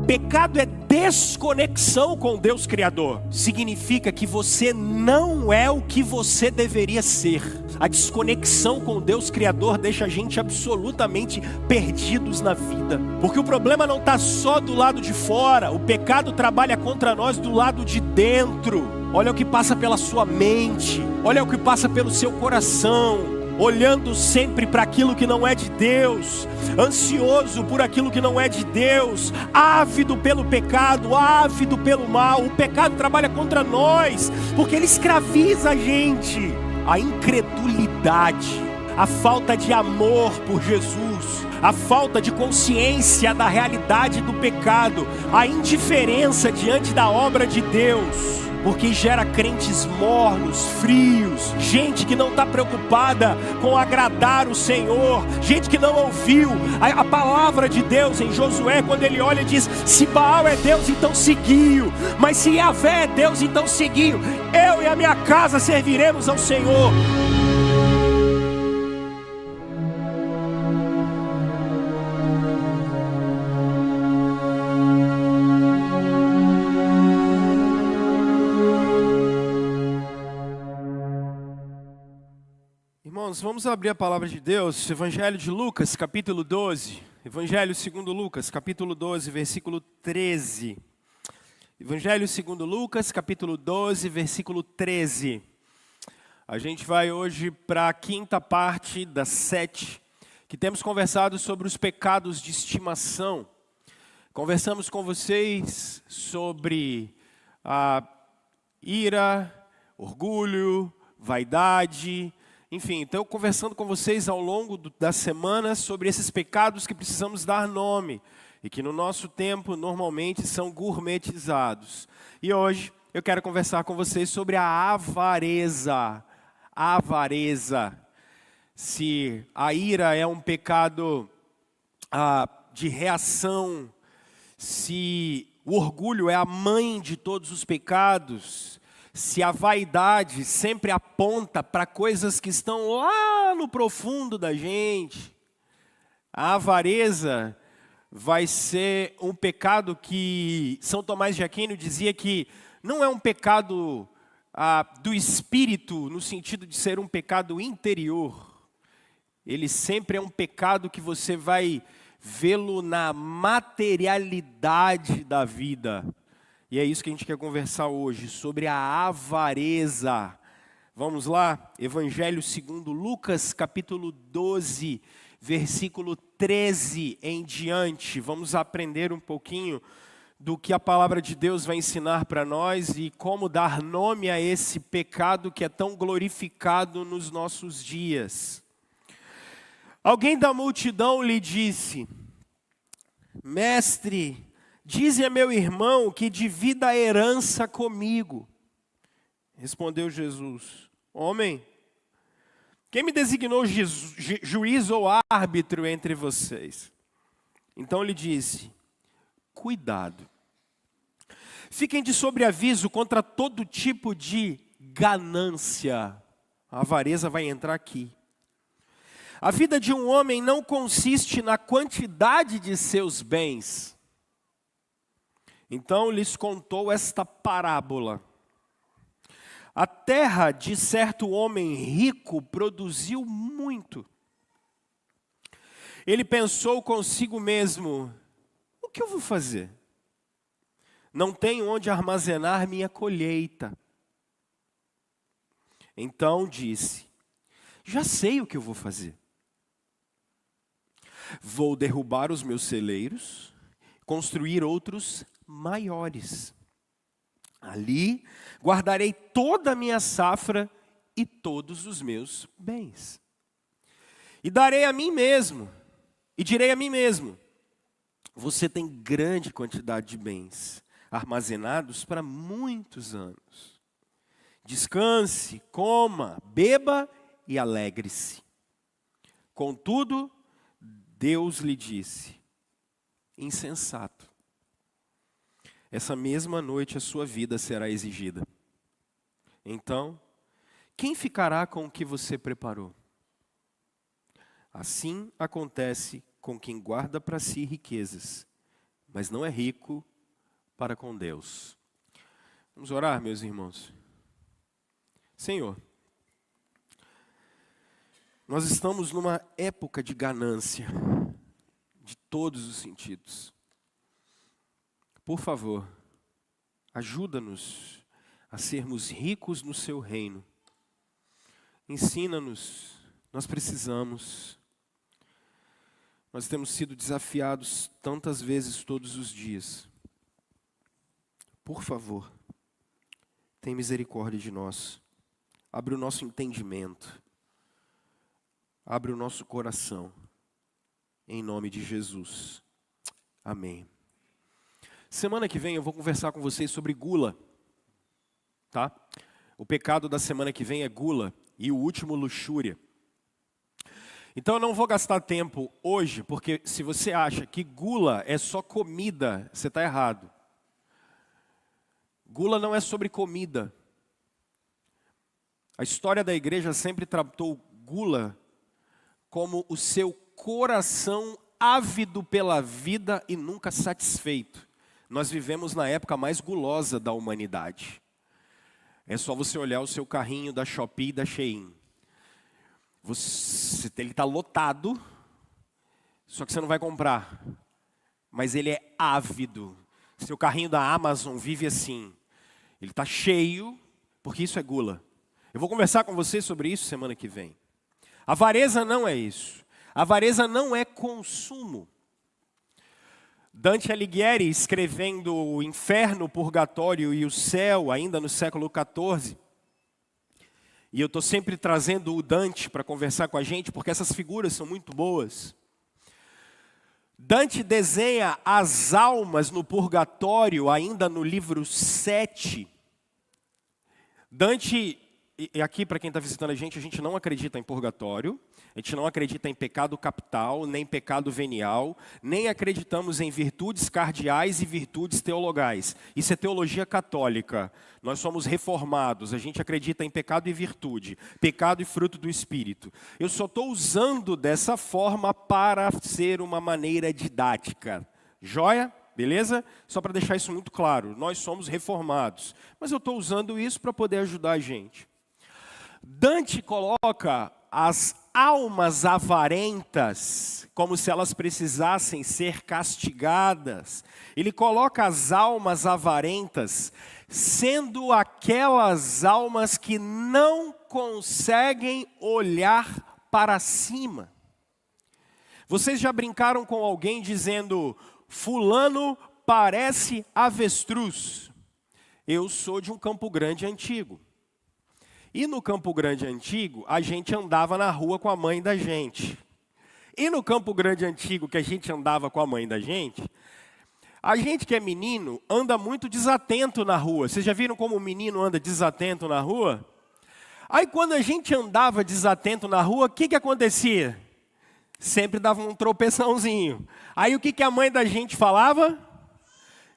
Pecado é desconexão com Deus Criador. Significa que você não é o que você deveria ser. A desconexão com Deus Criador deixa a gente absolutamente perdidos na vida. Porque o problema não está só do lado de fora. O pecado trabalha contra nós do lado de dentro. Olha o que passa pela sua mente. Olha o que passa pelo seu coração. Olhando sempre para aquilo que não é de Deus, ansioso por aquilo que não é de Deus, ávido pelo pecado, ávido pelo mal. O pecado trabalha contra nós, porque ele escraviza a gente. A incredulidade, a falta de amor por Jesus, a falta de consciência da realidade do pecado, a indiferença diante da obra de Deus, porque gera crentes mornos, frios, gente que não está preocupada com agradar o Senhor, gente que não ouviu a palavra de Deus em Josué, quando ele olha e diz: se Baal é Deus, então seguiu, mas se Yahvé é Deus, então seguiu. Eu e a minha casa serviremos ao Senhor. Irmãos, vamos abrir a palavra de Deus, Evangelho de Lucas, capítulo 12. Evangelho segundo Lucas, capítulo 12, versículo 13. Evangelho segundo Lucas, capítulo 12, versículo 13. A gente vai hoje para a quinta parte das 7, que temos conversado sobre os pecados de estimação. Conversamos com vocês sobre a ira, orgulho, vaidade. Enfim, então conversando com vocês ao longo da semana sobre esses pecados que precisamos dar nome e que no nosso tempo normalmente são gourmetizados. E hoje eu quero conversar com vocês sobre a avareza. A avareza. Se a ira é um pecado de reação, se o orgulho é a mãe de todos os pecados, se a vaidade sempre aponta para coisas que estão lá no profundo da gente, a avareza vai ser um pecado que São Tomás de Aquino dizia que não é um pecado do espírito, no sentido de ser um pecado interior. Ele sempre é um pecado que você vai vê-lo na materialidade da vida. E é isso que a gente quer conversar hoje, sobre a avareza. Vamos lá? Evangelho segundo Lucas, capítulo 12, versículo 13 em diante. Vamos aprender um pouquinho do que a palavra de Deus vai ensinar para nós e como dar nome a esse pecado que é tão glorificado nos nossos dias. Alguém da multidão lhe disse: Mestre, dize a meu irmão que divida a herança comigo. Respondeu Jesus: Homem, quem me designou juiz ou árbitro entre vocês? Então lhe disse: Cuidado. Fiquem de sobreaviso contra todo tipo de ganância. A avareza vai entrar aqui. A vida de um homem não consiste na quantidade de seus bens. Então lhes contou esta parábola. A terra de certo homem rico produziu muito. Ele pensou consigo mesmo: o que eu vou fazer? Não tenho onde armazenar minha colheita. Então disse: já sei o que eu vou fazer. Vou derrubar os meus celeiros, construir outros maiores. Ali guardarei toda a minha safra e todos os meus bens. E darei a mim mesmo, e direi a mim mesmo: você tem grande quantidade de bens armazenados para muitos anos. Descanse, coma, beba e alegre-se. Contudo, Deus lhe disse: insensato, essa mesma noite a sua vida será exigida. Então, quem ficará com o que você preparou? Assim acontece com quem guarda para si riquezas, mas não é rico para com Deus. Vamos orar, meus irmãos. Senhor, nós estamos numa época de ganância, de todos os sentidos. Por favor, ajuda-nos a sermos ricos no seu reino. Ensina-nos, nós precisamos. Nós temos sido desafiados tantas vezes todos os dias. Por favor, tem misericórdia de nós. Abre o nosso entendimento. Abre o nosso coração. Em nome de Jesus. Amém. Semana que vem eu vou conversar com vocês sobre gula. Tá? O pecado da semana que vem é gula. E o último, luxúria. Então eu não vou gastar tempo hoje, porque se você acha que gula é só comida, você está errado. Gula não é sobre comida. A história da igreja sempre tratou gula como o seu coração ávido pela vida e nunca satisfeito. Nós vivemos na época mais gulosa da humanidade. É só você olhar o seu carrinho da Shopee e da Shein. Ele está lotado, só que você não vai comprar. Mas ele é ávido. Seu carrinho da Amazon vive assim. Ele está cheio, porque isso é gula. Eu vou conversar com vocês sobre isso semana que vem. Avareza não é isso. Avareza não é consumo. Dante Alighieri, escrevendo o Inferno, o Purgatório e o Céu, ainda no século XIV, e eu estou sempre trazendo o Dante para conversar com a gente, porque essas figuras são muito boas. Dante desenha as almas no purgatório, ainda no livro 7. Dante, e aqui para quem está visitando a gente não acredita em purgatório, a gente não acredita em pecado capital, nem pecado venial, nem acreditamos em virtudes cardeais e virtudes teologais. Isso é teologia católica. Nós somos reformados, a gente acredita em pecado e virtude, pecado e fruto do Espírito. Eu só estou usando dessa forma para ser uma maneira didática. Joia? Beleza? Só para deixar isso muito claro, nós somos reformados. Mas eu estou usando isso para poder ajudar a gente. Dante coloca as almas avarentas como se elas precisassem ser castigadas. Ele coloca as almas avarentas sendo aquelas almas que não conseguem olhar para cima. Vocês já brincaram com alguém dizendo: fulano parece avestruz? Eu sou de um Campo Grande antigo. E no Campo Grande antigo, a gente andava na rua com a mãe da gente. E no Campo Grande antigo, que a gente andava com a mãe da gente, a gente que é menino anda muito desatento na rua. Vocês já viram como o menino anda desatento na rua? Aí quando a gente andava desatento na rua, o que acontecia? Sempre dava um tropeçãozinho. Aí o que a mãe da gente falava?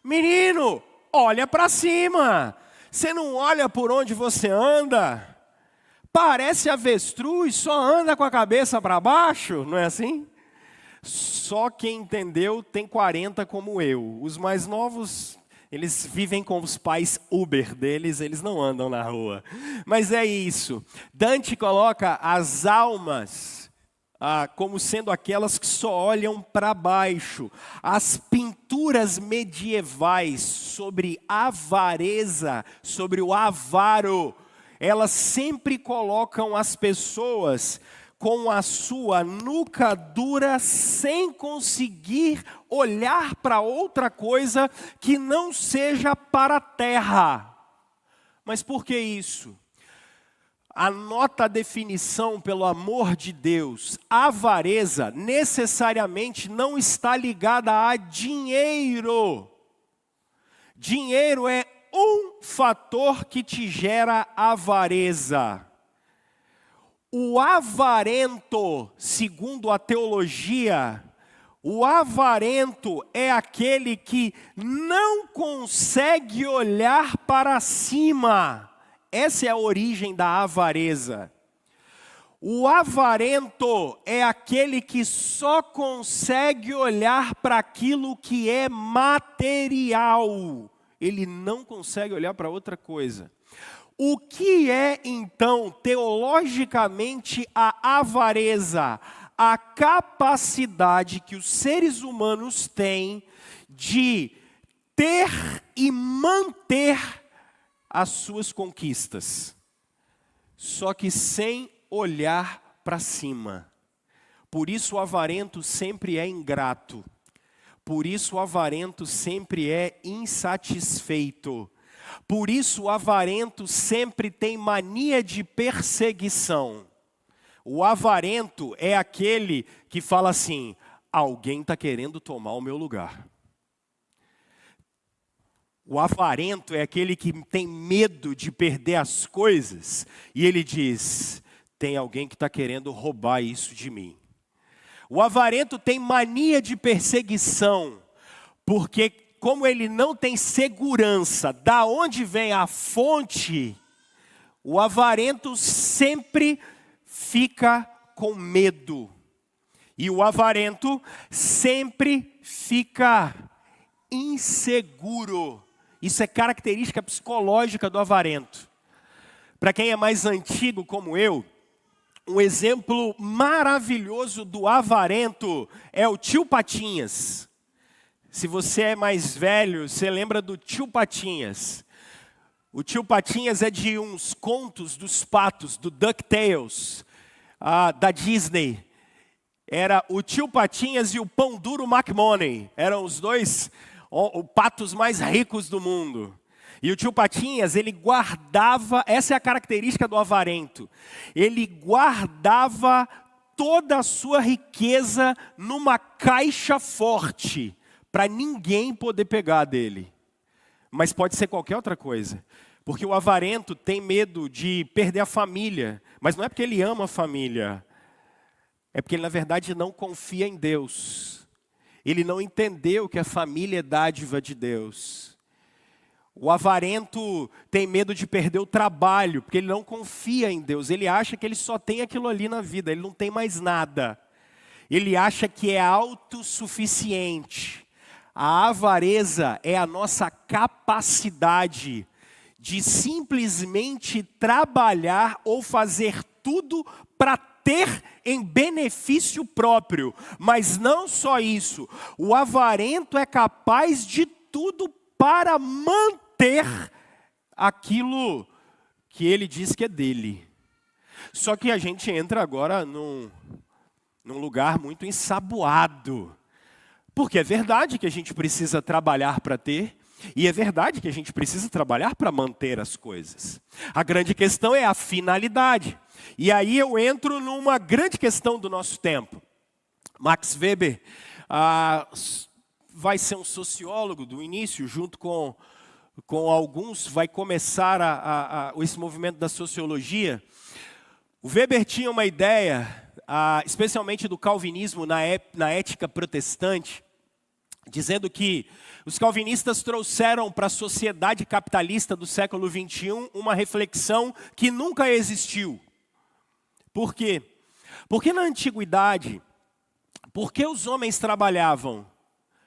Menino, olha para cima. Você não olha por onde você anda? Parece avestruz, só anda com a cabeça para baixo, não é assim? Só quem entendeu tem 40 como eu. Os mais novos, eles vivem com os pais Uber deles, eles não andam na rua. Mas é isso. Dante coloca as almas como sendo aquelas que só olham para baixo. As pinturas medievais sobre avareza, sobre o avaro, elas sempre colocam as pessoas com a sua nuca dura, sem conseguir olhar para outra coisa que não seja para a terra. Mas por que isso? Anota a definição, pelo amor de Deus. Avareza necessariamente não está ligada a dinheiro. Dinheiro é um fator que te gera avareza. O avarento, segundo a teologia, o avarento é aquele que não consegue olhar para cima. Essa é a origem da avareza. O avarento é aquele que só consegue olhar para aquilo que é material. Ele não consegue olhar para outra coisa. O que é, então, teologicamente, a avareza? A capacidade que os seres humanos têm de ter e manter as suas conquistas, só que sem olhar para cima. Por isso o avarento sempre é ingrato. Por isso o avarento sempre é insatisfeito. Por isso o avarento sempre tem mania de perseguição. O avarento é aquele que fala assim: alguém está querendo tomar o meu lugar. O avarento é aquele que tem medo de perder as coisas e ele diz: tem alguém que está querendo roubar isso de mim. O avarento tem mania de perseguição, porque como ele não tem segurança da onde vem a fonte, o avarento sempre fica com medo. E o avarento sempre fica inseguro. Isso é característica psicológica do avarento. Para quem é mais antigo como eu, um exemplo maravilhoso do avarento é o tio Patinhas. Se você é mais velho, você lembra do tio Patinhas. O tio Patinhas é de uns contos dos patos, do DuckTales, da Disney. Era o tio Patinhas e o Pão Duro McMoney. Eram os dois patos mais ricos do mundo. E o tio Patinhas, ele guardava, essa é a característica do avarento, ele guardava toda a sua riqueza numa caixa forte, para ninguém poder pegar dele. Mas pode ser qualquer outra coisa, porque o avarento tem medo de perder a família, mas não é porque ele ama a família, é porque ele na verdade não confia em Deus. Ele não entendeu que a família é dádiva de Deus. O avarento tem medo de perder o trabalho, porque ele não confia em Deus. Ele acha que ele só tem aquilo ali na vida, ele não tem mais nada. Ele acha que é autossuficiente. A avareza é a nossa capacidade de simplesmente trabalhar ou fazer tudo para ter em benefício próprio. Mas não só isso, o avarento é capaz de tudo para manter aquilo que ele diz que é dele. Só que a gente entra agora num lugar muito ensaboado. Porque é verdade que a gente precisa trabalhar para ter, e é verdade que a gente precisa trabalhar para manter as coisas. A grande questão é a finalidade. E aí eu entro numa grande questão do nosso tempo. Max Weber vai ser um sociólogo do início, junto com alguns, vai começar esse movimento da sociologia. O Weber tinha uma ideia, especialmente do calvinismo na ética protestante, dizendo que os calvinistas trouxeram para a sociedade capitalista do século XXI uma reflexão que nunca existiu. Por quê? Porque na antiguidade, por que os homens trabalhavam?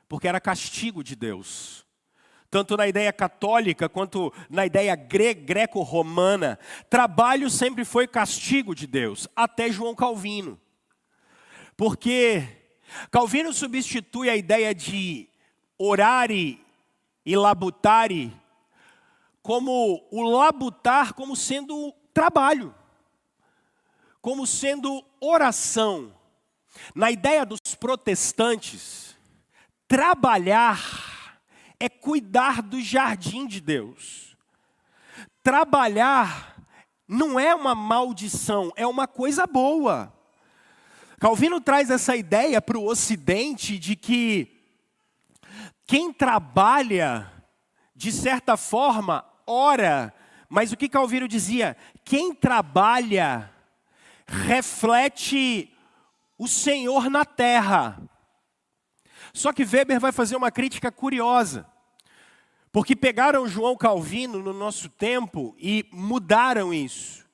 Porque era castigo de Deus. Tanto na ideia católica quanto na ideia greco-romana, trabalho sempre foi castigo de Deus, até João Calvino. Porque Calvino substitui a ideia de orare e labutare como o labutar como sendo trabalho, como sendo oração. Na ideia dos protestantes, trabalhar é cuidar do jardim de Deus. Trabalhar não é uma maldição, é uma coisa boa. Calvino traz essa ideia para o Ocidente de que quem trabalha, de certa forma, ora. Mas o que Calvino dizia? Quem trabalha reflete o Senhor na terra. Só que Weber vai fazer uma crítica curiosa, porque pegaram João Calvino no nosso tempo e mudaram isso.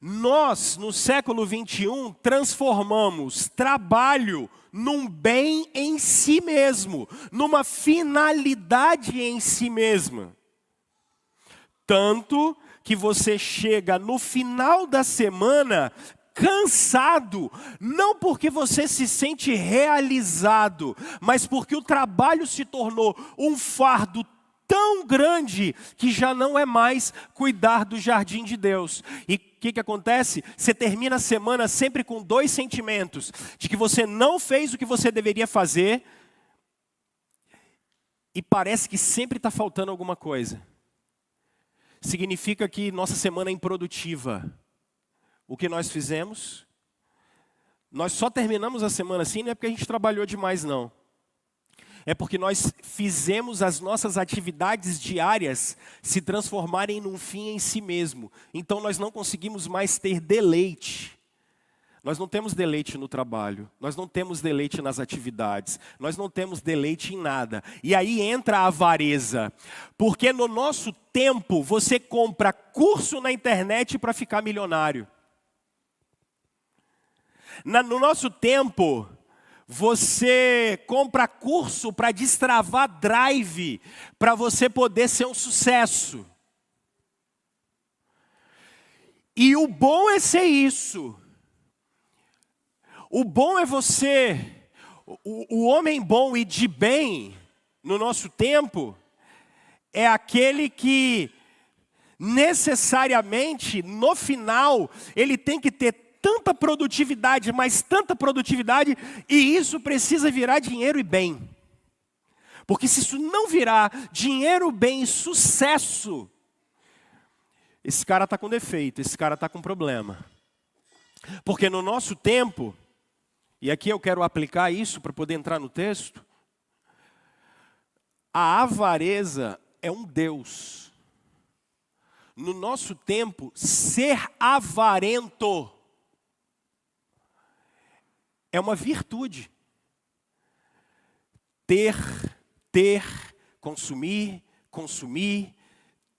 Nós, no século 21, transformamos trabalho num bem em si mesmo, numa finalidade em si mesma. Tanto que você chega no final da semana cansado, não porque você se sente realizado, mas porque o trabalho se tornou um fardo tão grande que já não é mais cuidar do jardim de Deus. E o que acontece? Você termina a semana sempre com dois sentimentos: de que você não fez o que você deveria fazer, e parece que sempre está faltando alguma coisa. Significa que nossa semana é improdutiva. O que nós fizemos? Nós só terminamos a semana assim, não é porque a gente trabalhou demais, não. É porque nós fizemos as nossas atividades diárias se transformarem num fim em si mesmo. Então nós não conseguimos mais ter deleite. Nós não temos deleite no trabalho, nós não temos deleite nas atividades, nós não temos deleite em nada. E aí entra a avareza, porque no nosso tempo você compra curso na internet para ficar milionário. No nosso tempo, você compra curso para destravar drive, para você poder ser um sucesso. E o bom é ser isso. O bom é você, o homem bom e de bem, no nosso tempo, é aquele que necessariamente, no final, ele tem que ter tanta produtividade, mas tanta produtividade, e isso precisa virar dinheiro e bem. Porque se isso não virar dinheiro, bem e sucesso, esse cara está com defeito, esse cara está com problema. Porque no nosso tempo, e aqui eu quero aplicar isso para poder entrar no texto, a avareza é um Deus. No nosso tempo, ser avarento é uma virtude. Ter, consumir,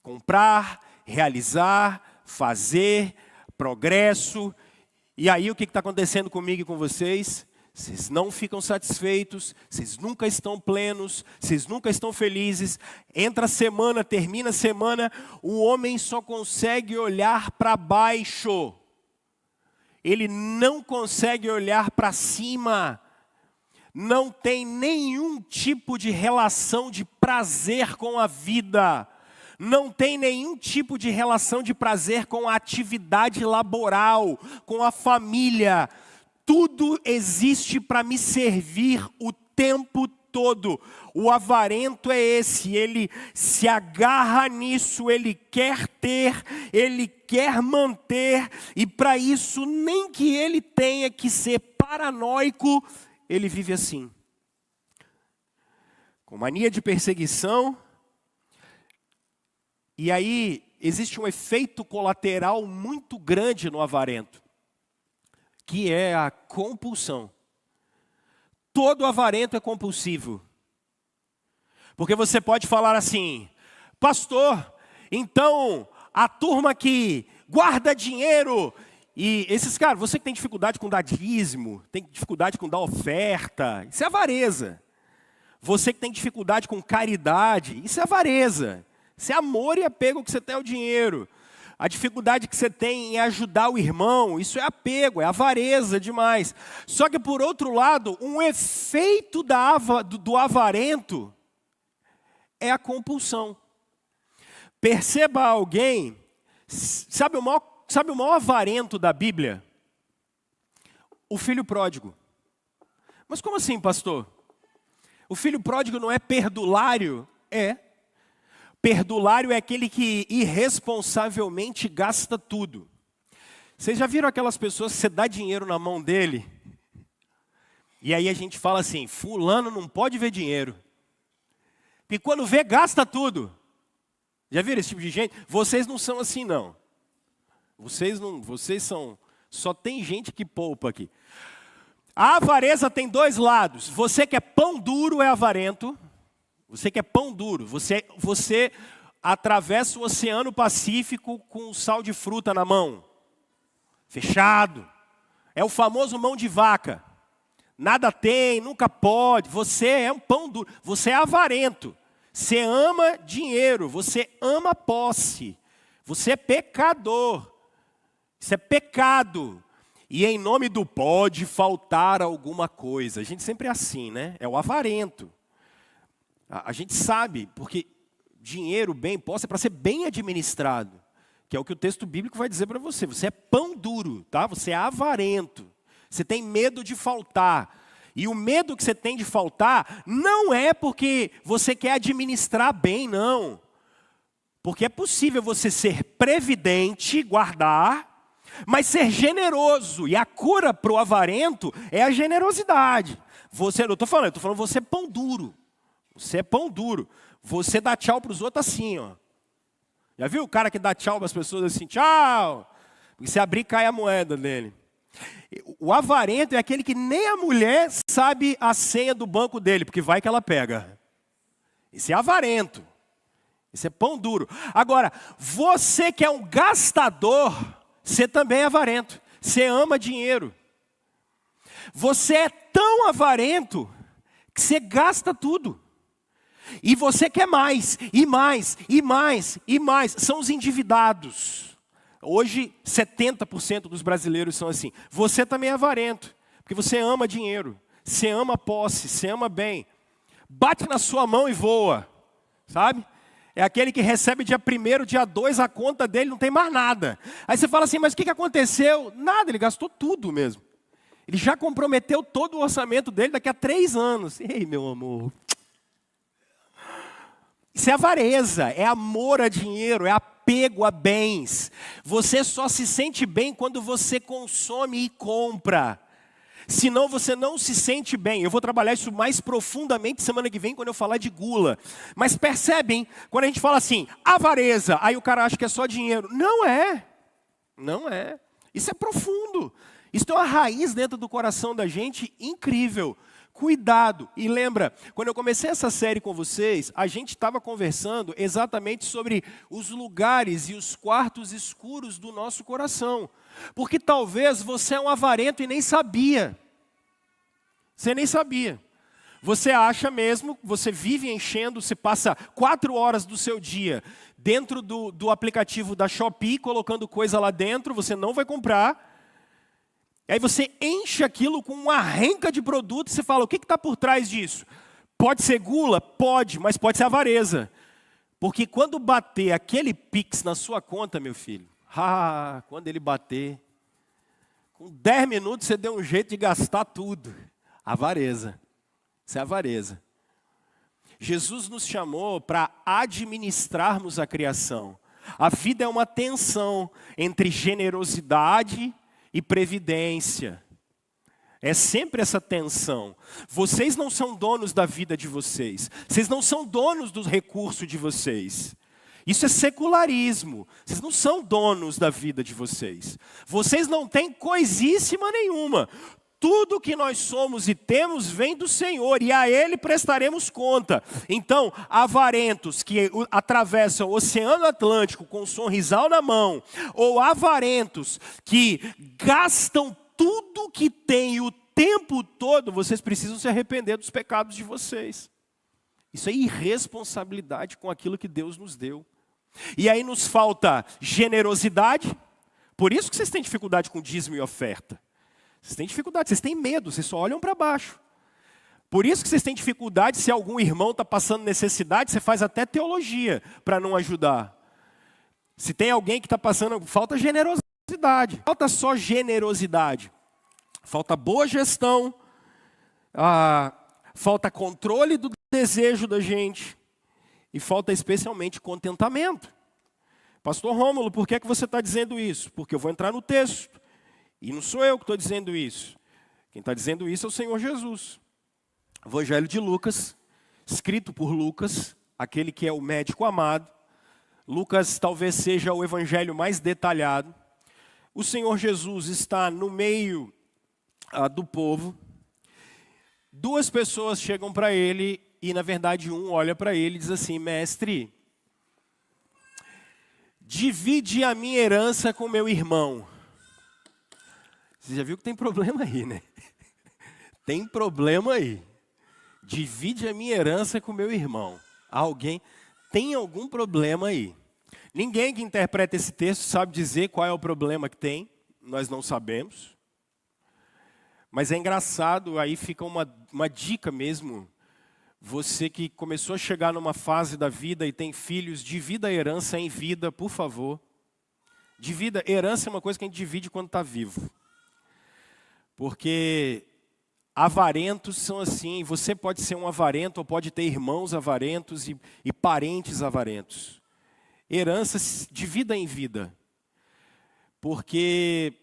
comprar, realizar, fazer, progresso. E aí o que está acontecendo comigo e com vocês? Vocês não ficam satisfeitos, vocês nunca estão plenos, vocês nunca estão felizes. Entra a semana, termina a semana, o homem só consegue olhar para baixo. Ele não consegue olhar para cima. Não tem nenhum tipo de relação de prazer com a vida. Não tem nenhum tipo de relação de prazer com a atividade laboral, com a família. Tudo existe para me servir o tempo todo. O avarento é esse, ele se agarra nisso, ele quer ter, ele quer manter, e para isso, nem que ele tenha que ser paranoico, ele vive assim. Com mania de perseguição. E aí, existe um efeito colateral muito grande no avarento, que é a compulsão. Todo avarento é compulsivo. Porque você pode falar assim: pastor, então a turma que guarda dinheiro, e esses caras, você que tem dificuldade com dar dízimo, tem dificuldade com dar oferta, isso é avareza. Você que tem dificuldade com caridade, isso é avareza. Isso é amor e apego que você tem ao dinheiro. A dificuldade que você tem em ajudar o irmão, isso é apego, é avareza demais. Só que, por outro lado, um efeito do avarento é a compulsão. Perceba alguém, sabe o maior avarento da Bíblia? O filho pródigo. Mas como assim, pastor? O filho pródigo não é perdulário? É. Perdulário é aquele que irresponsavelmente gasta tudo. Vocês já viram aquelas pessoas que você dá dinheiro na mão dele? E aí a gente fala assim: fulano não pode ver dinheiro. E quando vê, gasta tudo. Já viram esse tipo de gente? Vocês não são assim, não. Vocês são... Só tem gente que poupa aqui. A avareza tem dois lados. Você que é pão duro é avarento. Você que é pão duro, você atravessa o Oceano Pacífico com um sal de fruta na mão. fechado. É o famoso mão de vaca. Nada tem, nunca pode. Você é um pão duro. Você é avarento. Você ama dinheiro. Você ama posse. Você é pecador. Isso é pecado. E em nome do pode faltar alguma coisa. A gente sempre é assim, né? É o avarento. A gente sabe, porque dinheiro, bem, posse é para ser bem administrado. Que é o que o texto bíblico vai dizer para você. Você é pão duro, tá? Você é avarento. Você tem medo de faltar. E o medo que você tem de faltar não é porque você quer administrar bem, não. Porque é possível você ser previdente, guardar, mas ser generoso. E a cura para o avarento é a generosidade. Eu estou falando, você é pão duro. Você é pão duro. Você dá tchau para os outros assim, ó. Já viu o cara que dá tchau para as pessoas assim, tchau? Porque se abrir, cai a moeda dele. O avarento é aquele que nem a mulher sabe a senha do banco dele, porque vai que ela pega. Esse é avarento. Esse é pão duro. Agora, você que é um gastador, você também é avarento. Você ama dinheiro. Você é tão avarento que você gasta tudo. E você quer mais, e mais, e mais, e mais. São os endividados. Hoje, 70% dos brasileiros são assim. Você também é avarento, porque você ama dinheiro, você ama posse, você ama bem. Bate na sua mão e voa, sabe? É aquele que recebe dia 1º, dia 2, a conta dele não tem mais nada. Aí você fala assim, mas o que aconteceu? Nada, ele gastou tudo mesmo. Ele já comprometeu todo o orçamento dele daqui a 3 anos. Ei, meu amor. Isso é avareza, é amor a dinheiro, é apego a bens. Você só se sente bem quando você consome e compra. Senão você não se sente bem. Eu vou trabalhar isso mais profundamente semana que vem quando eu falar de gula. Mas percebem, quando a gente fala assim, avareza, aí o cara acha que é só dinheiro. Não é. Não é. Isso é profundo. Isso tem uma raiz dentro do coração da gente incrível. Cuidado. E lembra, quando eu comecei essa série com vocês, a gente estava conversando exatamente sobre os lugares e os quartos escuros do nosso coração. Porque talvez você é um avarento e nem sabia. Você nem sabia. Você acha mesmo, você vive enchendo, você passa 4 horas do seu dia dentro do aplicativo da Shopee, colocando coisa lá dentro, você não vai comprar. Aí você enche aquilo com uma renca de produtos e você fala, o que está por trás disso? Pode ser gula? Pode, mas pode ser avareza. Porque quando bater aquele Pix na sua conta, meu filho, quando ele bater, com 10 minutos você deu um jeito de gastar tudo. Avareza. Isso é avareza. Jesus nos chamou para administrarmos a criação. A vida é uma tensão entre generosidade e previdência. É sempre essa tensão. Vocês não são donos da vida de vocês. Vocês não são donos dos recursos de vocês. Isso é secularismo. Vocês não são donos da vida de vocês. Vocês não têm coisíssima nenhuma. Tudo que nós somos e temos vem do Senhor, e a Ele prestaremos conta. Então, avarentos que atravessam o Oceano Atlântico com um sorrisal na mão, ou avarentos que gastam tudo que têm o tempo todo, vocês precisam se arrepender dos pecados de vocês. Isso é irresponsabilidade com aquilo que Deus nos deu. E aí nos falta generosidade, por isso que vocês têm dificuldade com dízimo e oferta. Vocês têm dificuldade, vocês têm medo, vocês só olham para baixo. Por isso que vocês têm dificuldade, se algum irmão está passando necessidade, você faz até teologia para não ajudar. Se tem alguém que está passando, falta generosidade. Falta só generosidade. Falta boa gestão, falta controle do desejo da gente. E falta especialmente contentamento. Pastor Rômulo, por que você está dizendo isso? Porque eu vou entrar no texto. E não sou eu que estou dizendo isso. Quem está dizendo isso é o Senhor Jesus. Evangelho de Lucas, escrito por Lucas, aquele que é o médico amado. Lucas talvez seja o evangelho mais detalhado. O Senhor Jesus está no meio do povo. 2 pessoas chegam para ele e, na verdade, um olha para ele e diz assim, mestre, divide a minha herança com meu irmão. Você já viu que tem problema aí, né? Tem problema aí. Divide a minha herança com meu irmão. Alguém tem algum problema aí. Ninguém que interpreta esse texto sabe dizer qual é o problema que tem. Nós não sabemos. Mas é engraçado, aí fica uma dica mesmo. Você que começou a chegar numa fase da vida e tem filhos, divida a herança em vida, por favor. Divida, herança é uma coisa que a gente divide quando está vivo. Porque avarentos são assim, você pode ser um avarento ou pode ter irmãos avarentos e parentes avarentos. Heranças divida em vida. Porque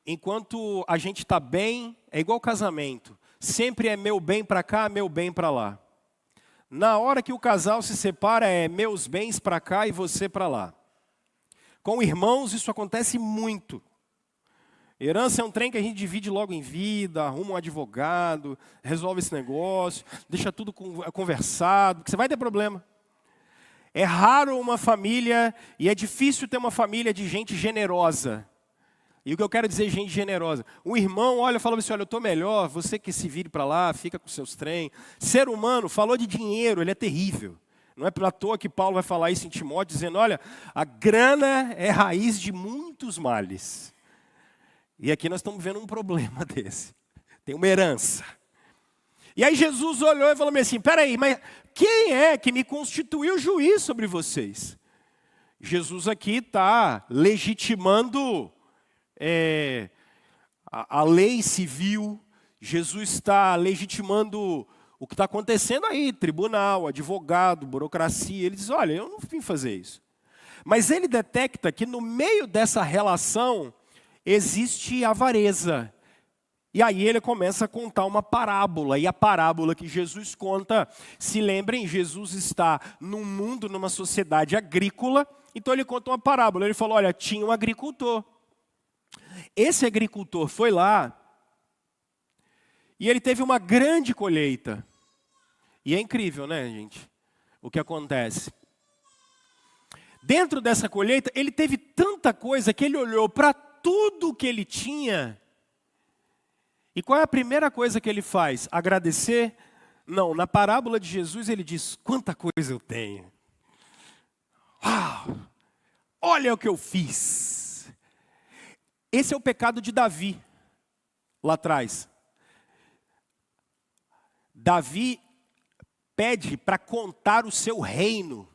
enquanto a gente está bem, é igual casamento. Sempre é meu bem para cá, meu bem para lá. Na hora que o casal se separa, é meus bens para cá e você para lá. Com irmãos, isso acontece muito. Herança é um trem que a gente divide logo em vida, arruma um advogado, resolve esse negócio, deixa tudo conversado, porque você vai ter problema. É raro uma família, e é difícil ter uma família de gente generosa. E o que eu quero dizer, gente generosa. Um irmão olha e fala assim, olha, eu estou melhor, você que se vire para lá, fica com seus trem. Ser humano, falou de dinheiro, ele é terrível. Não é à toa que Paulo vai falar isso em Timóteo, dizendo, olha, a grana é raiz de muitos males. E aqui nós estamos vendo um problema desse. Tem uma herança. E aí Jesus olhou e falou assim, peraí, mas quem é que me constituiu juiz sobre vocês? Jesus aqui está legitimando a lei civil. Jesus está legitimando o que está acontecendo aí, tribunal, advogado, burocracia. Ele diz, olha, eu não vim fazer isso. Mas ele detecta que no meio dessa relação existe avareza. E aí ele começa a contar uma parábola. E a parábola que Jesus conta, se lembrem, Jesus está num mundo, numa sociedade agrícola. Então ele conta uma parábola. Ele falou, olha, tinha um agricultor. Esse agricultor foi lá e ele teve uma grande colheita. E é incrível, né, gente? O que acontece. Dentro dessa colheita, ele teve tanta coisa que ele olhou para tudo que ele tinha. E qual é a primeira coisa que ele faz? Agradecer? Não, na parábola de Jesus ele diz, quanta coisa eu tenho. Uau! Olha o que eu fiz. Esse é o pecado de Davi, lá atrás. Davi pede para contar o seu reino.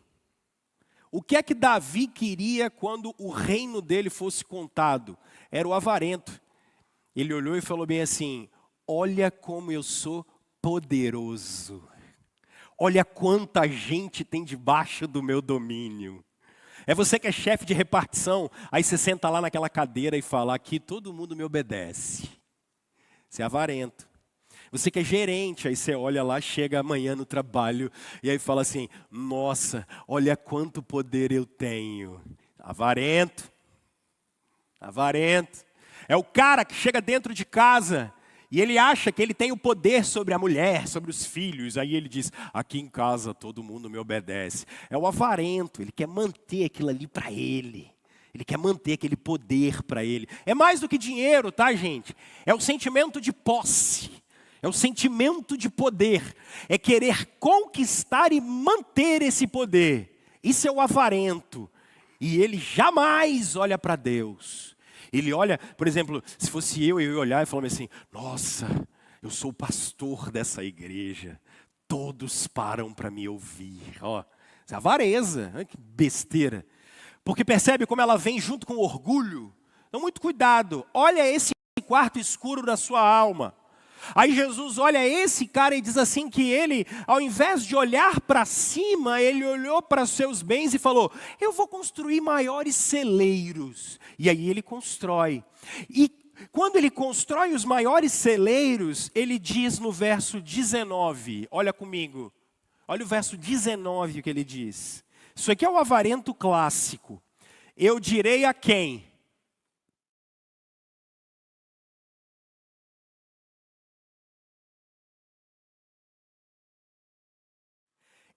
O que é que Davi queria quando o reino dele fosse contado? Era o avarento. Ele olhou e falou bem assim, olha como eu sou poderoso. Olha quanta gente tem debaixo do meu domínio. É você que é chefe de repartição, aí você senta lá naquela cadeira e fala, aqui todo mundo me obedece. Você é avarento. Você que é gerente, aí você olha lá, chega amanhã no trabalho e aí fala assim, nossa, olha quanto poder eu tenho. Avarento. Avarento. É o cara que chega dentro de casa e ele acha que ele tem o poder sobre a mulher, sobre os filhos. Aí ele diz, aqui em casa todo mundo me obedece. É o avarento, ele quer manter aquilo ali para ele. Ele quer manter aquele poder para ele. É mais do que dinheiro, tá, gente? É o sentimento de posse. É o sentimento de poder. É querer conquistar e manter esse poder. Isso é o avarento. E ele jamais olha para Deus. Ele olha, por exemplo, se fosse eu ia olhar e falar assim, nossa, eu sou o pastor dessa igreja. Todos param para me ouvir. Ó, é avareza, que besteira. Porque percebe como ela vem junto com orgulho? Então muito cuidado, olha esse quarto escuro da sua alma. Aí Jesus olha esse cara e diz assim que ele, ao invés de olhar para cima, ele olhou para os seus bens e falou, eu vou construir maiores celeiros. E aí ele constrói. E quando ele constrói os maiores celeiros, ele diz no verso 19, olha comigo, olha o verso 19 que ele diz. Isso aqui é o avarento clássico. Eu direi a quem?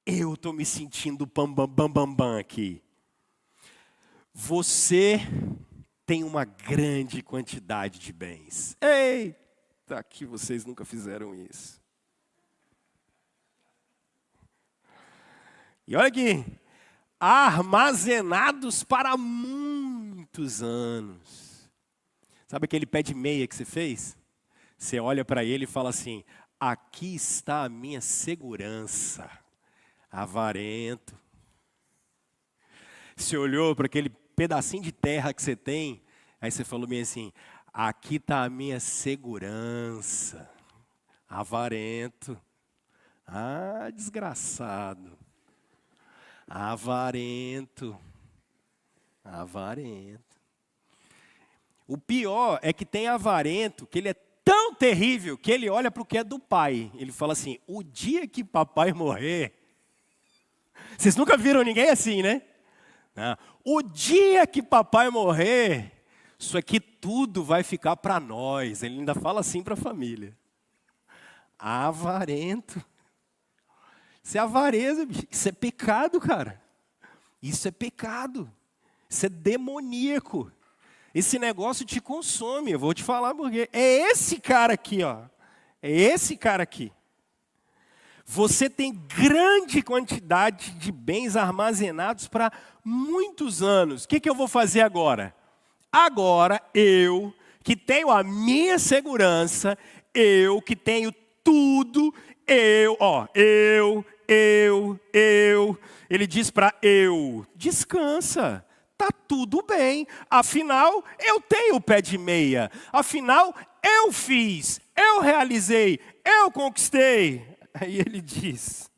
Eu estou me sentindo bam, bam, bam, bam, bam aqui. Você tem uma grande quantidade de bens. Eita, que vocês nunca fizeram isso. E olha aqui, armazenados para muitos anos. Sabe aquele pé de meia que você fez? Você olha para ele e fala assim, aqui está a minha segurança. Avarento. Você olhou para aquele pedacinho de terra que você tem, aí você falou bem assim, aqui está a minha segurança. Avarento. Ah, desgraçado. Avarento. Avarento. O pior é que tem avarento, que ele é tão terrível, que ele olha para o que é do pai. Ele fala assim, o dia que papai morrer... Vocês nunca viram ninguém assim, né? Não. O dia que papai morrer, isso aqui tudo vai ficar para nós. Ele ainda fala assim para a família. Avarento. Isso é avareza, bicho. Isso é pecado, cara. Isso é pecado. Isso é demoníaco. Esse negócio te consome. Eu vou te falar porque é esse cara aqui, ó. É esse cara aqui. Você tem grande quantidade de bens armazenados para muitos anos. O que eu vou fazer agora? Agora, eu, que tenho a minha segurança, eu que tenho tudo, ele diz para eu, descansa, tá tudo bem, afinal eu tenho o pé de meia, afinal eu fiz, eu realizei, eu conquistei. Aí ele diz,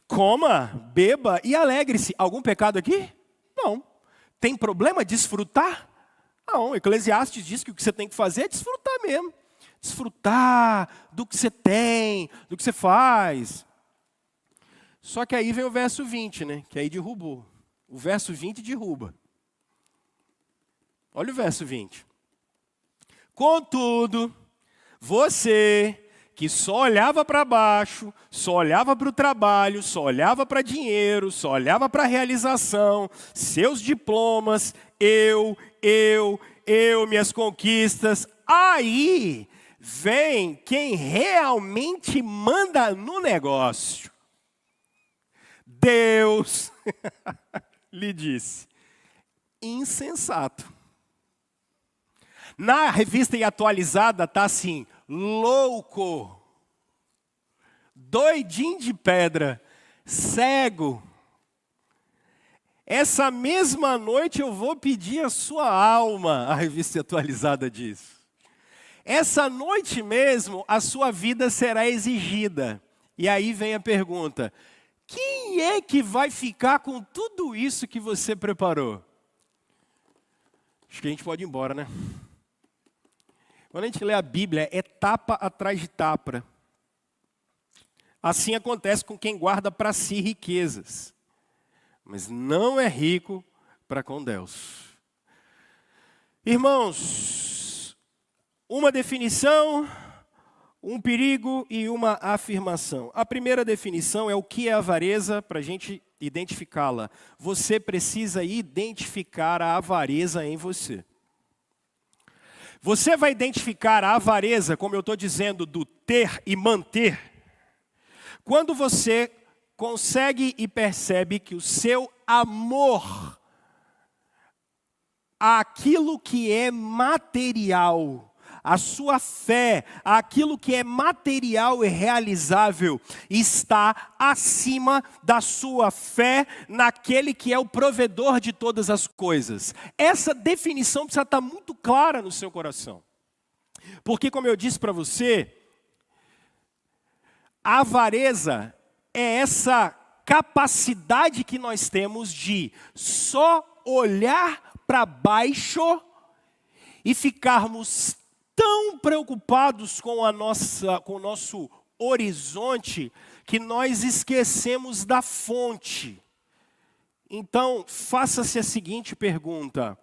coma, beba e alegre-se. Algum pecado aqui? Não. Tem problema desfrutar? Não, Eclesiastes diz que o que você tem que fazer é desfrutar mesmo. Desfrutar do que você tem, do que você faz. Só que aí vem o verso 20, né? Que aí derrubou. O verso 20 derruba. Olha o verso 20. Contudo, você que só olhava para baixo, só olhava para o trabalho, só olhava para dinheiro, só olhava para a realização, seus diplomas, minhas conquistas, aí vem quem realmente manda no negócio. Deus lhe disse, insensato. Na revista e atualizada está assim, louco, doidinho de pedra, cego. Essa mesma noite eu vou pedir a sua alma, a revista atualizada diz. Essa noite mesmo a sua vida será exigida. E aí vem a pergunta, quem é que vai ficar com tudo isso que você preparou? Acho que a gente pode ir embora, né? Quando a gente lê a Bíblia, é etapa atrás de etapa. Assim acontece com quem guarda para si riquezas, mas não é rico para com Deus. Irmãos, uma definição, um perigo e uma afirmação. A primeira definição é o que é avareza, para a gente identificá-la. Você precisa identificar a avareza em você. Você vai identificar a avareza, como eu estou dizendo, do ter e manter, quando você consegue e percebe que o seu amor àquilo que é material, a sua fé, aquilo que é material e realizável, está acima da sua fé naquele que é o provedor de todas as coisas. Essa definição precisa estar muito clara no seu coração. Porque, como eu disse para você, a avareza é essa capacidade que nós temos de só olhar para baixo e ficarmos tão preocupados com o nosso horizonte que nós esquecemos da fonte. Então, faça-se a seguinte pergunta: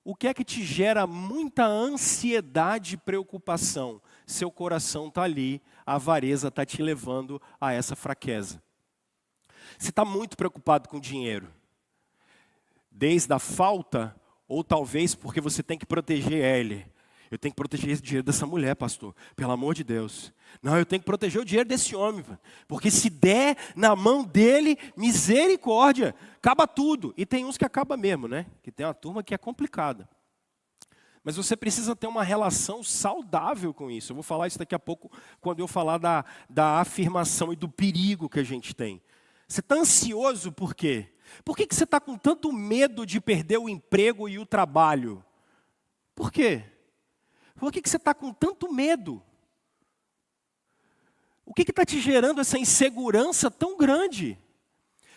o que é que te gera muita ansiedade e preocupação? Seu coração está ali, a avareza está te levando a essa fraqueza. Você está muito preocupado com dinheiro, desde a falta Ou talvez porque você tem que proteger ele. Eu tenho que proteger esse dinheiro dessa mulher, pastor. Pelo amor de Deus. Não, eu tenho que proteger o dinheiro desse homem. Porque se der na mão dele, misericórdia, acaba tudo. E tem uns que acaba mesmo, né? Que tem uma turma que é complicada. Mas você precisa ter uma relação saudável com isso. Eu vou falar isso daqui a pouco, quando eu falar da afirmação e do perigo que a gente tem. Você está ansioso por quê? Por que você está com tanto medo de perder o emprego e o trabalho? Por quê? Por que você está com tanto medo? O que está te gerando essa insegurança tão grande?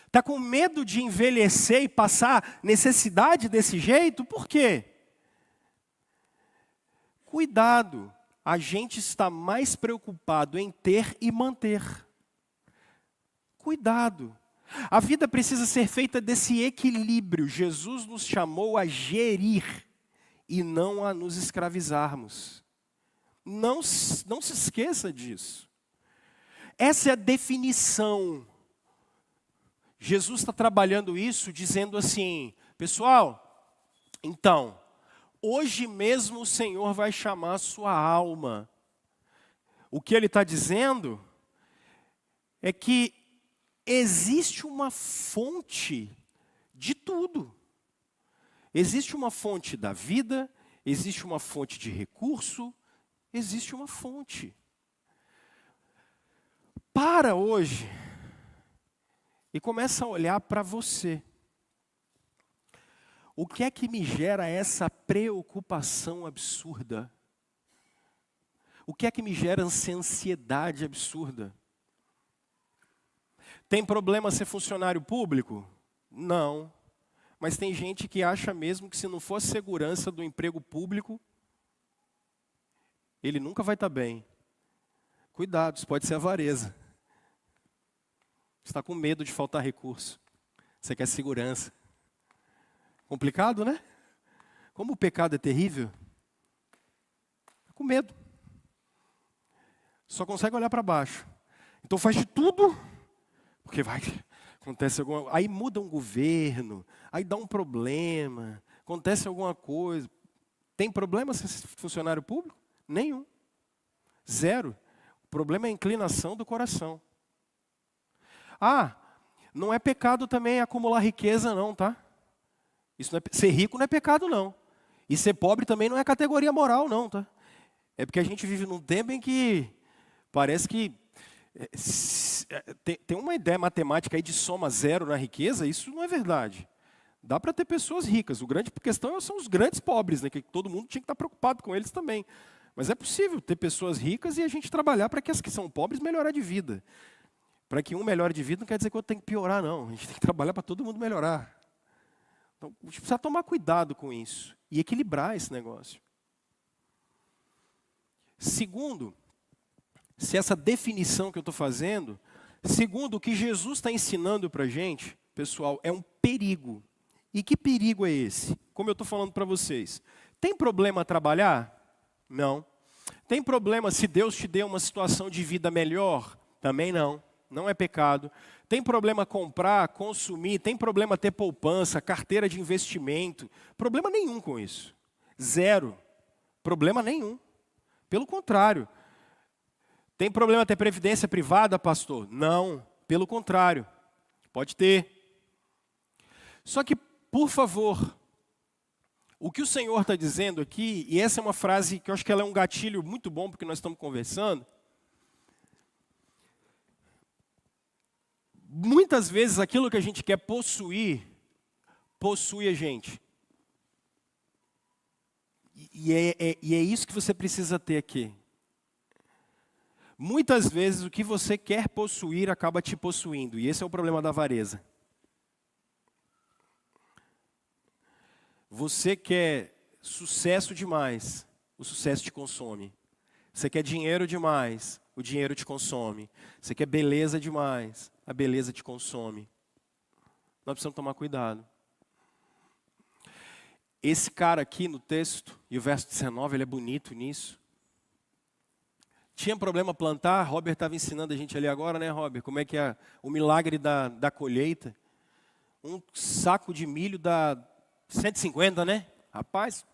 Está com medo de envelhecer e passar necessidade desse jeito? Por quê? Cuidado, a gente está mais preocupado em ter e manter. Cuidado. A vida precisa ser feita desse equilíbrio. Jesus nos chamou a gerir e não a nos escravizarmos. Não se esqueça disso. Essa é a definição. Jesus está trabalhando isso dizendo assim, pessoal, então, hoje mesmo o Senhor vai chamar a sua alma. O que ele está dizendo é que existe uma fonte de tudo. Existe uma fonte da vida, existe uma fonte de recurso, existe uma fonte. Para hoje e começa a olhar para você. O que é que me gera essa preocupação absurda? O que é que me gera essa ansiedade absurda? Tem problema ser funcionário público? Não. Mas tem gente que acha mesmo que se não for a segurança do emprego público, ele nunca vai estar bem. Cuidado, isso pode ser avareza. Você está com medo de faltar recurso. Você quer segurança. Complicado, né? Como o pecado é terrível. Está com medo. Só consegue olhar para baixo. Então faz de tudo, porque acontece alguma... Aí muda um governo, aí dá um problema, acontece alguma coisa. Tem problema ser funcionário público? Nenhum. Zero. O problema é a inclinação do coração. Ah, não é pecado também acumular riqueza não, tá? Isso não é, ser rico não é pecado não. E ser pobre também não é categoria moral não, tá? É porque a gente vive num tempo em que parece que tem uma ideia matemática aí de soma zero na riqueza, isso não é verdade. Dá para ter pessoas ricas, a grande questão são os grandes pobres, né, que todo mundo tinha que estar preocupado com eles também. Mas é possível ter pessoas ricas e a gente trabalhar para que as que são pobres melhorar de vida. Para que um melhore de vida não quer dizer que o outro tem que piorar, não. A gente tem que trabalhar para todo mundo melhorar. Então, a gente precisa tomar cuidado com isso e equilibrar esse negócio. Segundo, se essa definição que eu estou fazendo, segundo o que Jesus está ensinando para a gente, pessoal, é um perigo. E que perigo é esse? Como eu estou falando para vocês. Tem problema trabalhar? Não. Tem problema se Deus te deu uma situação de vida melhor? Também não. Não é pecado. Tem problema comprar, consumir, tem problema ter poupança, carteira de investimento. Problema nenhum com isso. Zero. Problema nenhum. Pelo contrário. Tem problema ter previdência privada, pastor? Não. Pelo contrário. Pode ter. Só que, por favor, o que o Senhor está dizendo aqui, e essa é uma frase que eu acho que ela é um gatilho muito bom porque nós estamos conversando. Muitas vezes aquilo que a gente quer possuir, possui a gente. E é isso que você precisa ter aqui. Muitas vezes o que você quer possuir acaba te possuindo. E esse é o problema da avareza. Você quer sucesso demais, o sucesso te consome. Você quer dinheiro demais, o dinheiro te consome. Você quer beleza demais, a beleza te consome. Nós precisamos tomar cuidado. Esse cara aqui no texto, e o verso 19, ele é bonito nisso. Tinha problema plantar, Robert estava ensinando a gente ali agora, né, Robert? Como é que é o milagre da colheita. Um saco de milho dá 150, né? Rapaz,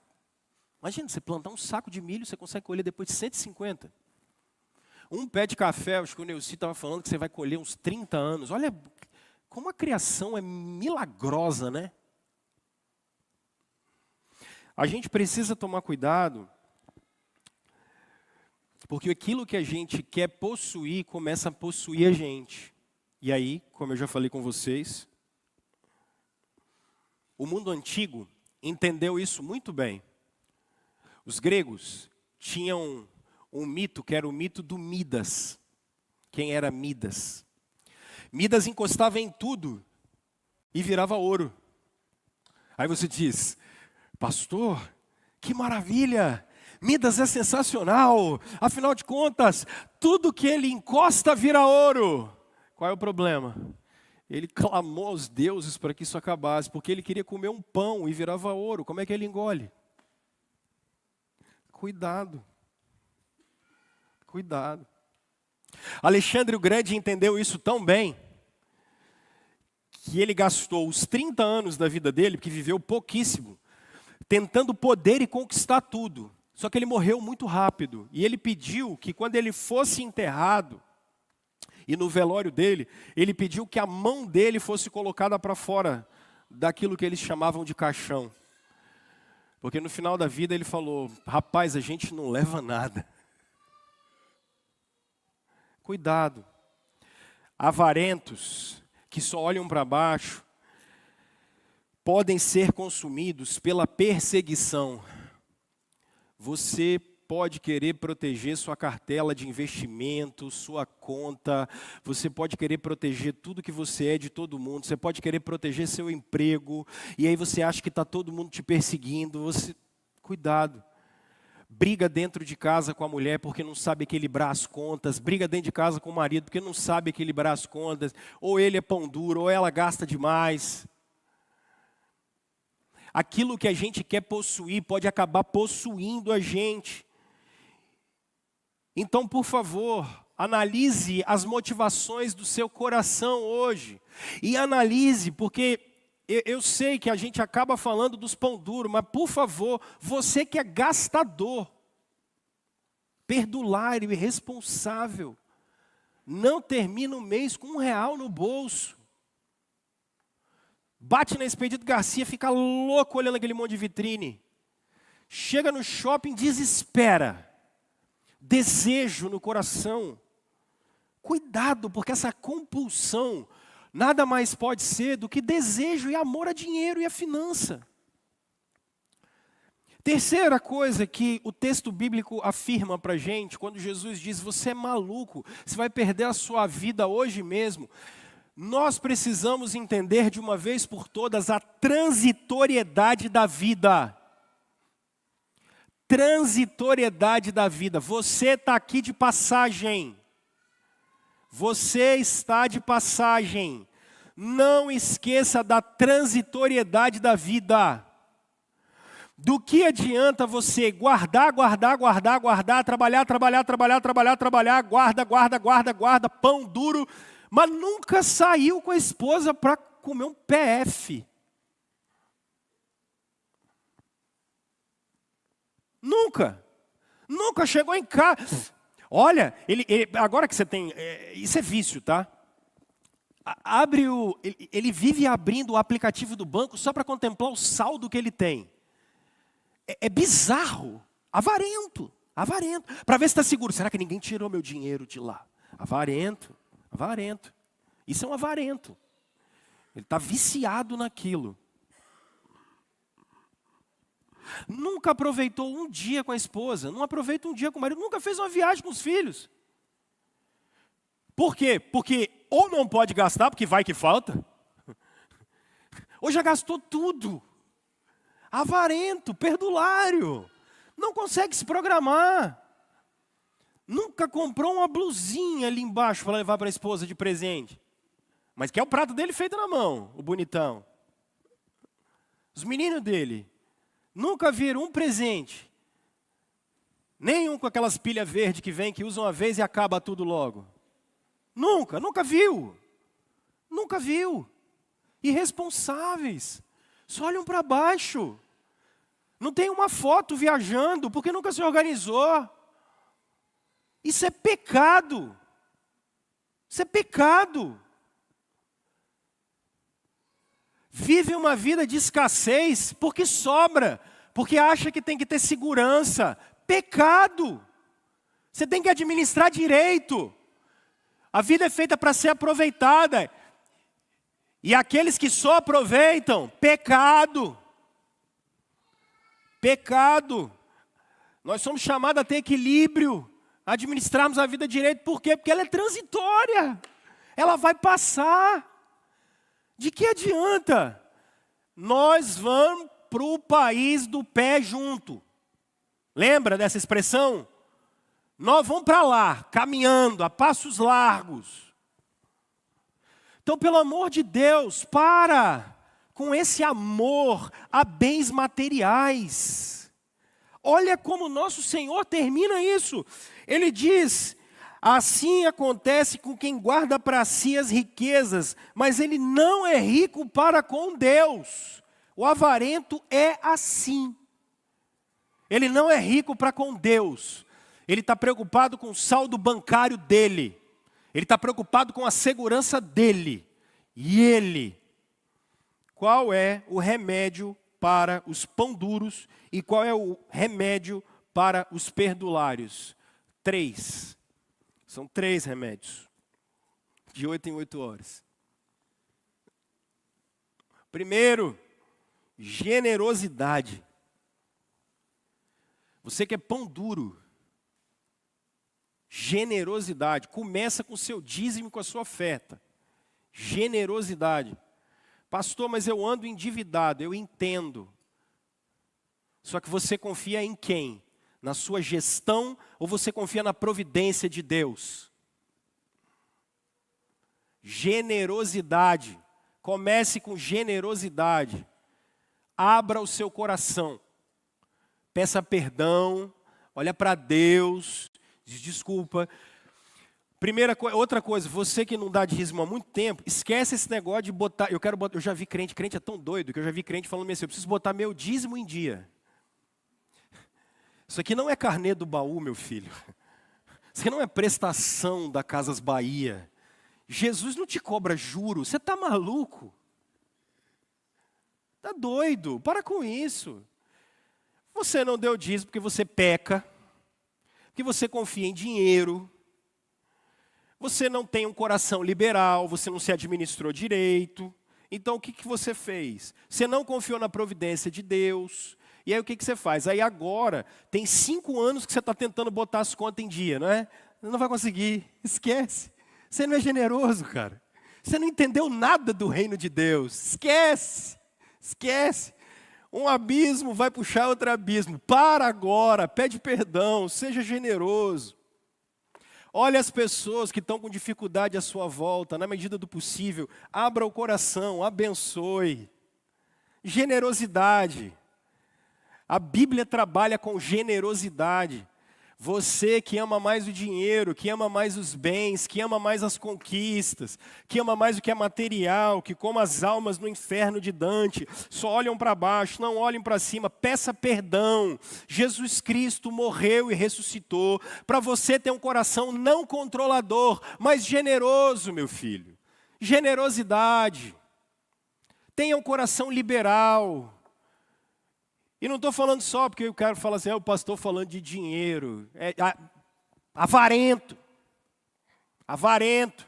imagina, você plantar um saco de milho, você consegue colher depois de 150. Um pé de café, acho que o Neuci estava falando que você vai colher uns 30 anos. Olha como a criação é milagrosa, né? A gente precisa tomar cuidado, porque aquilo que a gente quer possuir, começa a possuir a gente. E aí, como eu já falei com vocês, o mundo antigo entendeu isso muito bem. Os gregos tinham um mito, que era o mito do Midas. Quem era Midas? Midas encostava em tudo e virava ouro. Aí você diz, pastor, que maravilha! Midas é sensacional, afinal de contas, tudo que ele encosta vira ouro. Qual é o problema? Ele clamou aos deuses para que isso acabasse, porque ele queria comer um pão e virava ouro. Como é que ele engole? Cuidado. Cuidado. Alexandre o Grande entendeu isso tão bem, que ele gastou os 30 anos da vida dele, porque viveu pouquíssimo, tentando poder e conquistar tudo. Só que ele morreu muito rápido. E ele pediu que quando ele fosse enterrado, e no velório dele, ele pediu que a mão dele fosse colocada para fora daquilo que eles chamavam de caixão. Porque no final da vida ele falou, rapaz, a gente não leva nada. Cuidado. Avarentos, que só olham para baixo, podem ser consumidos pela perseguição. Você pode querer proteger sua cartela de investimento, sua conta, você pode querer proteger tudo que você é de todo mundo, você pode querer proteger seu emprego, e aí você acha que está todo mundo te perseguindo, cuidado. Briga dentro de casa com a mulher porque não sabe equilibrar as contas, briga dentro de casa com o marido porque não sabe equilibrar as contas, ou ele é pão duro, ou ela gasta demais. Aquilo que a gente quer possuir pode acabar possuindo a gente. Então, por favor, analise as motivações do seu coração hoje. E analise, porque eu sei que a gente acaba falando dos pão duro, mas por favor, você que é gastador, perdulário e responsável, não termina o mês com R$1 no bolso. Bate na Expedito Garcia, fica louco olhando aquele monte de vitrine. Chega no shopping, desespera. Desejo no coração. Cuidado, porque essa compulsão nada mais pode ser do que desejo e amor a dinheiro e a finança. Terceira coisa que o texto bíblico afirma para a gente, quando Jesus diz, você é maluco, você vai perder a sua vida hoje mesmo. Nós precisamos entender de uma vez por todas a transitoriedade da vida. Transitoriedade da vida. Você está aqui de passagem. Você está de passagem. Não esqueça da transitoriedade da vida. Do que adianta você guardar, trabalhar, guarda, pão duro, mas nunca saiu com a esposa para comer um PF. Nunca chegou em casa. Olha, agora que você tem, isso é vício, tá? Ele vive abrindo o aplicativo do banco só para contemplar o saldo que ele tem. É bizarro, avarento, para ver se está seguro. Será que ninguém tirou meu dinheiro de lá? Avarento. Isso é um avarento. Ele está viciado naquilo. Nunca aproveitou um dia com a esposa, não aproveita um dia com o marido, nunca fez uma viagem com os filhos. Por quê? Porque ou não pode gastar, porque vai que falta, ou já gastou tudo. Avarento, perdulário, não consegue se programar. Nunca comprou uma blusinha ali embaixo para levar para a esposa de presente. Mas quer o prato dele feito na mão, o bonitão. Os meninos dele nunca viram um presente. Nenhum com aquelas pilhas verdes que vem, que usam uma vez e acaba tudo logo. Nunca viu. Nunca viu. Irresponsáveis. Só olham para baixo. Não tem uma foto viajando, porque nunca se organizou. Isso é pecado. Isso é pecado. Vive uma vida de escassez porque sobra, porque acha que tem que ter segurança. Pecado. Você tem que administrar direito. A vida é feita para ser aproveitada. E aqueles que só aproveitam, pecado. Pecado. Nós somos chamados a ter equilíbrio, a administrarmos a vida direito. Por quê? Porque ela é transitória. Ela vai passar. De que adianta? Nós vamos para o país do pé junto. Lembra dessa expressão? Nós vamos para lá, caminhando, a passos largos. Então, pelo amor de Deus, para com esse amor a bens materiais. Olha como nosso Senhor termina isso. Ele diz: assim acontece com quem guarda para si as riquezas, mas ele não é rico para com Deus. O avarento é assim. Ele não é rico para com Deus. Ele está preocupado com o saldo bancário dele. Ele está preocupado com a segurança dele. E ele, qual é o remédio para os pão duros e qual é o remédio para os perdulários? 3. São 3 remédios, de 8 em 8 horas. Primeiro, generosidade. Você que é pão duro, generosidade. Começa com o seu dízimo, com a sua oferta. Generosidade. Pastor, mas eu ando endividado, eu entendo. Só que você confia em quem? Na sua gestão ou você confia na providência de Deus? Generosidade. Comece com generosidade. Abra o seu coração. Peça perdão. Olha para Deus. Diz desculpa. Outra coisa, você que não dá dízimo há muito tempo, esquece esse negócio de botar. Eu já vi crente é tão doido que eu já vi crente falando assim: eu preciso botar meu dízimo em dia. Isso aqui não é carnê do baú, meu filho. Isso aqui não é prestação da Casas Bahia. Jesus não te cobra juro. Você está maluco? Está doido? Para com isso. Você não deu dízimo porque você peca, porque você confia em dinheiro, você não tem um coração liberal, você não se administrou direito. Então o que você fez? Você não confiou na providência de Deus. E aí o que você faz? Aí agora, tem 5 anos que você está tentando botar as contas em dia, não é? Não vai conseguir, esquece. Você não é generoso, cara. Você não entendeu nada do reino de Deus. Esquece, esquece. Um abismo vai puxar outro abismo. Para agora, pede perdão, seja generoso. Olha as pessoas que estão com dificuldade à sua volta, na medida do possível. Abra o coração, abençoe. Generosidade. A Bíblia trabalha com generosidade. Você que ama mais o dinheiro, que ama mais os bens, que ama mais as conquistas, que ama mais o que é material, que como as almas no inferno de Dante, só olham para baixo, não olhem para cima, peça perdão. Jesus Cristo morreu e ressuscitou para você ter um coração não controlador, mas generoso, meu filho. Generosidade. Tenha um coração liberal. E não estou falando só porque eu quero falar assim, o pastor falando de dinheiro. Avarento. Avarento.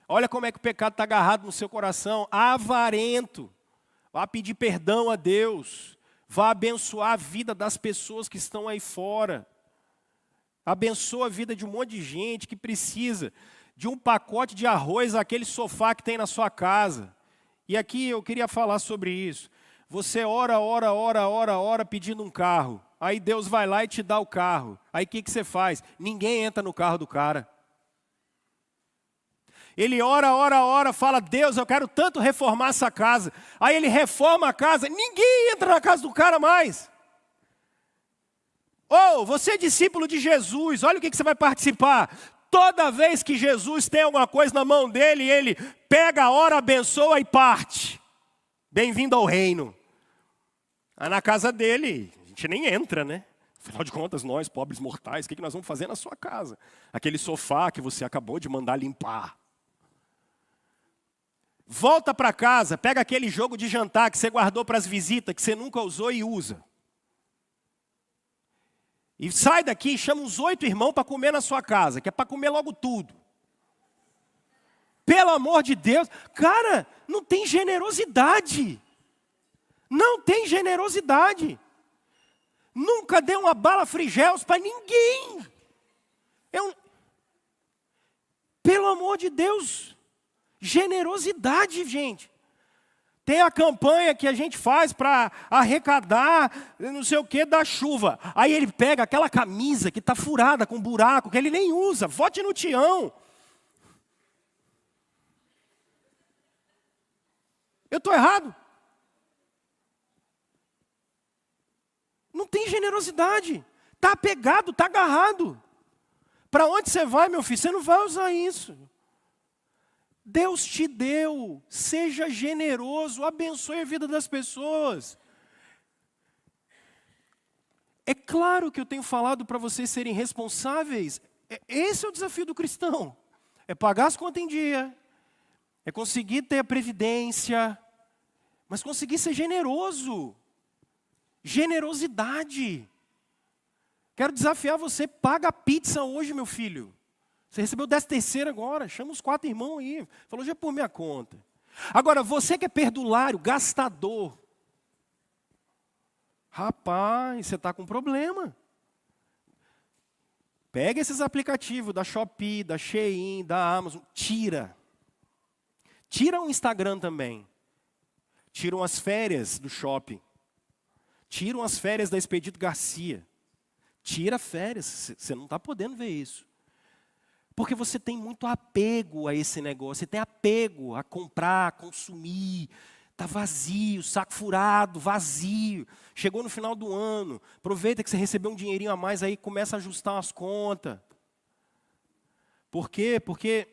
Olha como é que o pecado está agarrado no seu coração. Avarento. Vá pedir perdão a Deus. Vá abençoar a vida das pessoas que estão aí fora. Abençoa a vida de um monte de gente que precisa de um pacote de arroz, aquele sofá que tem na sua casa. E aqui eu queria falar sobre isso. Você ora pedindo um carro. Aí Deus vai lá e te dá o carro. Aí o que você faz? Ninguém entra no carro do cara. Ele ora, fala: Deus, eu quero tanto reformar essa casa. Aí ele reforma a casa, ninguém entra na casa do cara mais. Você é discípulo de Jesus, olha o que você vai participar. Toda vez que Jesus tem alguma coisa na mão dele, ele pega, ora, abençoa e parte. Bem-vindo ao reino. Aí na casa dele, a gente nem entra, né? Afinal de contas, nós, pobres mortais, o que nós vamos fazer na sua casa? Aquele sofá que você acabou de mandar limpar. Volta para casa, pega aquele jogo de jantar que você guardou para as visitas, que você nunca usou e usa. E sai daqui e chama uns 8 irmãos para comer na sua casa, que é para comer logo tudo. Pelo amor de Deus, cara, não tem generosidade. Não tem generosidade. Nunca deu uma bala Frigels para ninguém. Pelo amor de Deus, generosidade, gente. Tem a campanha que a gente faz para arrecadar, não sei o que, da chuva. Aí ele pega aquela camisa que está furada com buraco, que ele nem usa. Vote no Tião. Eu estou errado? Não tem generosidade. Está apegado, está agarrado. Para onde você vai, meu filho? Você não vai usar isso. Deus te deu. Seja generoso. Abençoe a vida das pessoas. É claro que eu tenho falado para vocês serem responsáveis. Esse é o desafio do cristão. É pagar as contas em dia. É conseguir ter a previdência. Mas conseguir ser generoso. Generosidade. Quero desafiar você, paga a pizza hoje, meu filho. Você recebeu o 13º agora, chama os 4 irmãos aí. Falou, já é por minha conta. Agora, você que é perdulário, gastador. Rapaz, você está com problema. Pega esses aplicativos da Shopee, da Shein, da Amazon, tira. Tira o Instagram também. Tiram as férias do shopping. Tiram as férias da Expedito Garcia. Tira férias, você não está podendo ver isso. Porque você tem muito apego a esse negócio, você tem apego a comprar, a consumir. Está vazio, saco furado, vazio. Chegou no final do ano, aproveita que você recebeu um dinheirinho a mais aí, começa a ajustar as contas. Por quê? Porque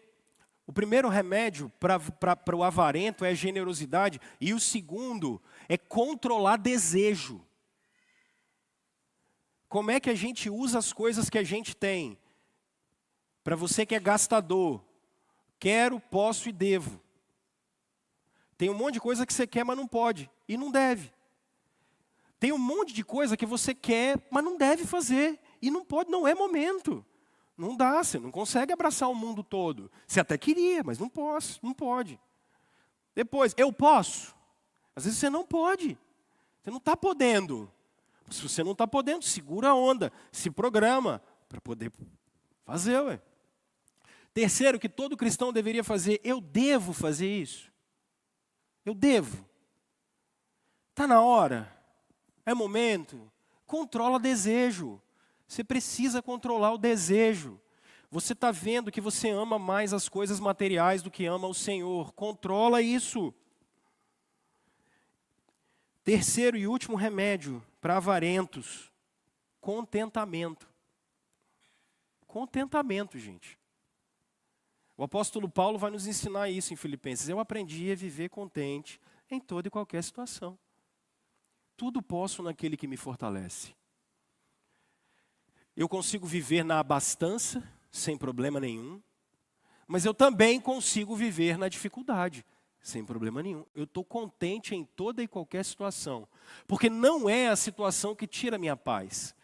o primeiro remédio para o avarento é a generosidade, e o segundo é controlar desejo. Como é que a gente usa as coisas que a gente tem? Para você que é gastador, quero, posso e devo. Tem um monte de coisa que você quer, mas não pode e não deve. Tem um monte de coisa que você quer, mas não deve fazer e não pode, não é momento. Não dá, você não consegue abraçar o mundo todo. Você até queria, mas não posso, não pode. Depois, eu posso. Às vezes você não pode. Você não está podendo. Se você não está podendo, segura a onda, se programa para poder fazer, ué. Terceiro, que todo cristão deveria fazer, eu devo fazer isso. Eu devo. Está na hora, é momento, controla desejo. Você precisa controlar o desejo. Você está vendo que você ama mais as coisas materiais do que ama o Senhor. Controla isso. Terceiro e último remédio para avarentos, contentamento. Contentamento, gente. O apóstolo Paulo vai nos ensinar isso em Filipenses. Eu aprendi a viver contente em toda e qualquer situação. Tudo posso naquele que me fortalece. Eu consigo viver na abastança, sem problema nenhum, mas eu também consigo viver na dificuldade, sem problema nenhum. Eu estou contente em toda e qualquer situação, porque não é a situação que tira a minha paz.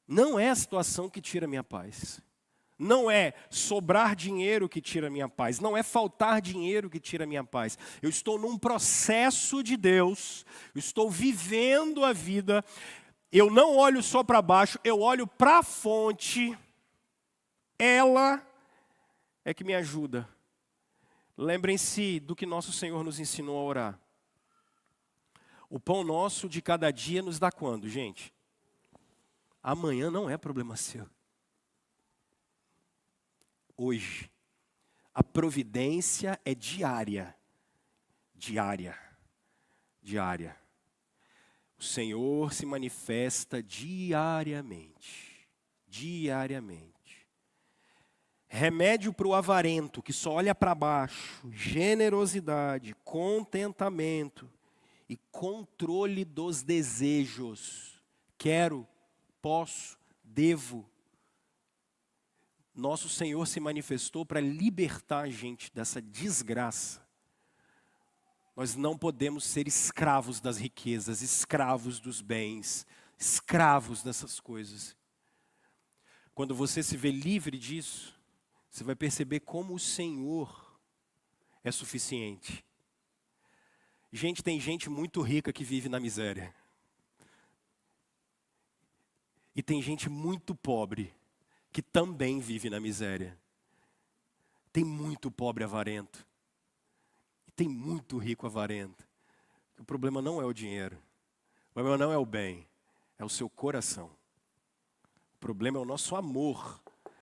Não é a situação que tira a minha paz. Não é sobrar dinheiro que tira a minha paz. Não é faltar dinheiro que tira a minha paz. Eu estou num processo de Deus. Eu estou vivendo a vida. Eu não olho só para baixo, eu olho para a fonte. Ela é que me ajuda. Lembrem-se do que nosso Senhor nos ensinou a orar. O pão nosso de cada dia nos dá quando, gente? Amanhã não é problema seu. Hoje. A providência é diária. Diária. Diária. O Senhor se manifesta diariamente. Diariamente. Remédio para o avarento, que só olha para baixo. Generosidade, contentamento e controle dos desejos. Quero, posso, devo. Nosso Senhor se manifestou para libertar a gente dessa desgraça. Nós não podemos ser escravos das riquezas, escravos dos bens, escravos dessas coisas. Quando você se vê livre disso, você vai perceber como o Senhor é suficiente. Gente, tem gente muito rica que vive na miséria. E tem gente muito pobre que também vive na miséria. Tem muito pobre avarento. E tem muito rico avarento. O problema não é o dinheiro. O problema não é o bem. É o seu coração. O problema é o nosso amor